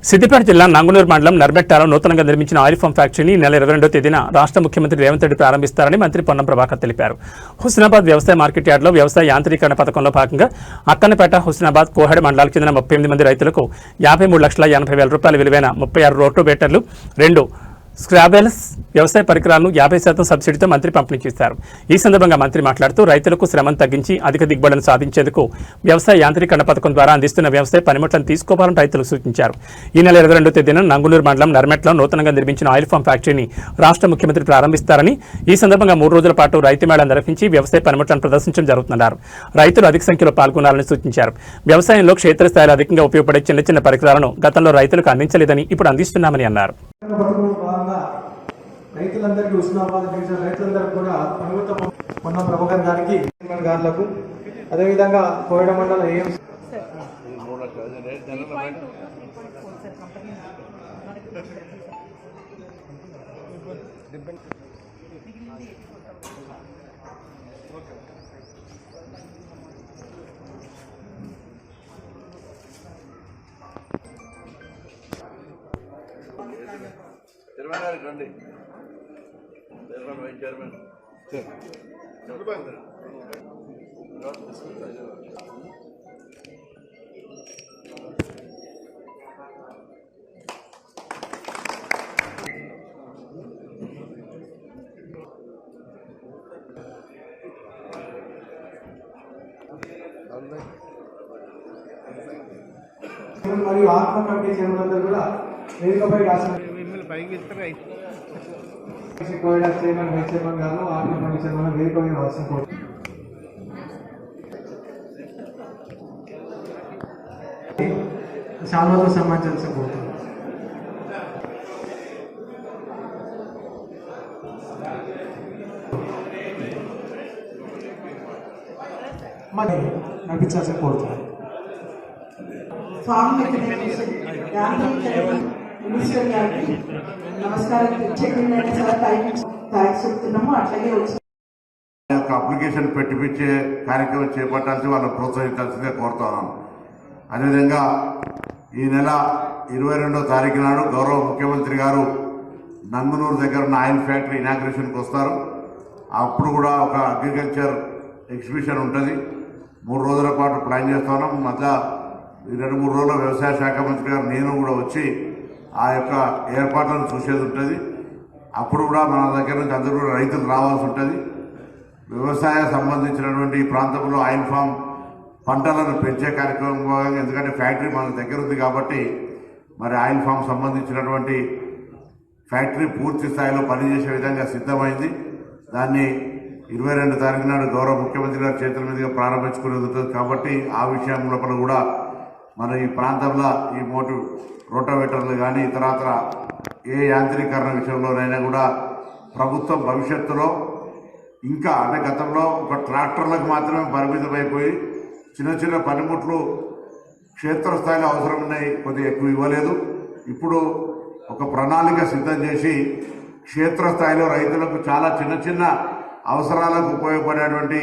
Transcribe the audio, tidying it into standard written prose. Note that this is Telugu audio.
సిద్దిపేట జిల్లా నంగునూరు మండలం నర్మెట్టాలో నూతనంగా నిర్మించిన ఆయిల్ ఫామ్ ఫ్యాక్టరీని నెల 22వ తేదీన రాష్ట్ర ముఖ్యమంత్రి రేవంత్ రెడ్డి ప్రారంభిస్తారని మంత్రి పొన్నం ప్రభాకర్ తెలిపారు. హుస్నాబాద్ వ్యవసాయ మార్కెట్ యార్డులో వ్యవసాయ యాంత్రీకరణ పథకంలో భాగంగా అక్కన్నపేట, హుస్నాబాద్, కోహెడ మండలాలకు చెందిన 38 మంది రైతులకు 53,80,000 రూపాయల విలువైన 36 రోటోవేటర్లు, 2 స్క్రాబెల్స్ వ్యవసాయ పరికరాలను 50% సబ్సిడీతో మంత్రి పంపిణీ చేశారు. ఈ సందర్భంగా మంత్రి మాట్లాడుతూ రైతులకు శ్రమను తగ్గించి అధిక దిగుబడులను సాధించేందుకు వ్యవసాయ యాంత్రీకరణ పథకం ద్వారా అందిస్తున్న వ్యవసాయ పనిముట్లను తీసుకోవాలని రైతులకు సూచించారు. ఈ నెల 22వ తేదీన నంగునూరు మండలం నర్మెట్లో నూతనంగా నిర్మించిన ఆయిల్ ఫామ్ ఫ్యాక్టరీని రాష్ట్ర ముఖ్యమంత్రి ప్రారంభిస్తారని, ఈ సందర్భంగా 3 రోజుల పాటు రైతు మేళా నిర్వహించి వ్యవసాయ పనిముట్లను ప్రదర్శించడం జరుగుతున్నారు. రైతులు అధిక సంఖ్యలో పాల్గొనాలని సూచించారు. వ్యవసాయంలో క్షేత్రస్థాయిలో అధికంగా ఉపయోగపడే చిన్న చిన్న పరికరాలను గతంలో రైతులకు అందించలేదని ఇప్పుడు అందిస్తున్నామని అన్నారు. రైతులందరికీ హుస్నాబాద్ డివిజన్ రైతులందరికీ కూడా పొన్నం ప్రభాకర్ గారికి గారులకు అదేవిధంగా కోయడ మండల ఏఎంసీ రండి వైస్ చైర్మన్ మరియు ఆత్మ కమిటీ చైర్మన్ అందరూ కూడా వేదికపై కోయడా చైర్మన్, వైస్ చైర్మన్ గారు, ఆత్మ కమిటీ చైర్మన్ వేదికపై రావాల్సిన కోరు శాల్వాతో సన్మానించాల్సిన కోరుతుంది. మరి నడిపించాల్సిన కోరుతుంది. మినిస్టర్ గారికి నమస్కారం థ్యాంక్స్ చెప్తున్నాము. అట్లాగే అప్లికేషన్ పెట్టిపించే కార్యక్రమం చేపట్టాల్సి వాళ్ళని ప్రోత్సహించాల్సిందిగా కోరుతున్నాను. అదేవిధంగా ఈ నెల 22వ తారీఖు నాడు గౌరవ ముఖ్యమంత్రి గారు నంగునూరు దగ్గర ఉన్న ఆయిల్ ఫ్యాక్టరీ ఇనాగ్రేషన్కి వస్తారు. అప్పుడు కూడా ఒక అగ్రికల్చర్ ఎగ్జిబిషన్ ఉంటుంది. 3 రోజుల పాటు ప్లాన్ చేస్తున్నాం. మధ్య 2-3 రోజుల వ్యవసాయ శాఖ మంత్రి గారు నేను కూడా వచ్చి ఆ యొక్క ఏర్పాట్లను చూసేది ఉంటుంది. అప్పుడు కూడా మన దగ్గర నుంచి అందరూ కూడా రైతులు రావాల్సి ఉంటుంది. వ్యవసాయ సంబంధించినటువంటి ఈ ప్రాంతంలో ఆయిల్ ఫామ్ పంటలను పెంచే కార్యక్రమం భాగంగా, ఎందుకంటే ఫ్యాక్టరీ మన దగ్గర ఉంది కాబట్టి మరి ఆయిల్ ఫామ్ సంబంధించినటువంటి ఫ్యాక్టరీ పూర్తి స్థాయిలో పనిచేసే విధంగా సిద్ధమైంది. దాన్ని 22 తారీఖు నాడు గౌరవ ముఖ్యమంత్రి గారి చేతుల మీదుగా ప్రారంభించుకునేది ఉంటుంది. కాబట్టి ఆ విషయం లోపల కూడా మన ఈ ప్రాంతంలో ఈ రోటోవేటర్లు కానీ ఇతరత్ర ఏ యాంత్రీకరణ విషయంలోనైనా కూడా ప్రభుత్వం భవిష్యత్తులో ఇంకా, అంటే గతంలో ఒక ట్రాక్టర్లకు మాత్రమే పరిమితమైపోయి చిన్న చిన్న పనిముట్లు క్షేత్రస్థాయిలో అవసరం ఉన్నాయి, కొద్దిగా ఎక్కువ ఇవ్వలేదు. ఇప్పుడు ఒక ప్రణాళిక సిద్ధం చేసి క్షేత్రస్థాయిలో రైతులకు చాలా చిన్న చిన్న అవసరాలకు ఉపయోగపడేటువంటి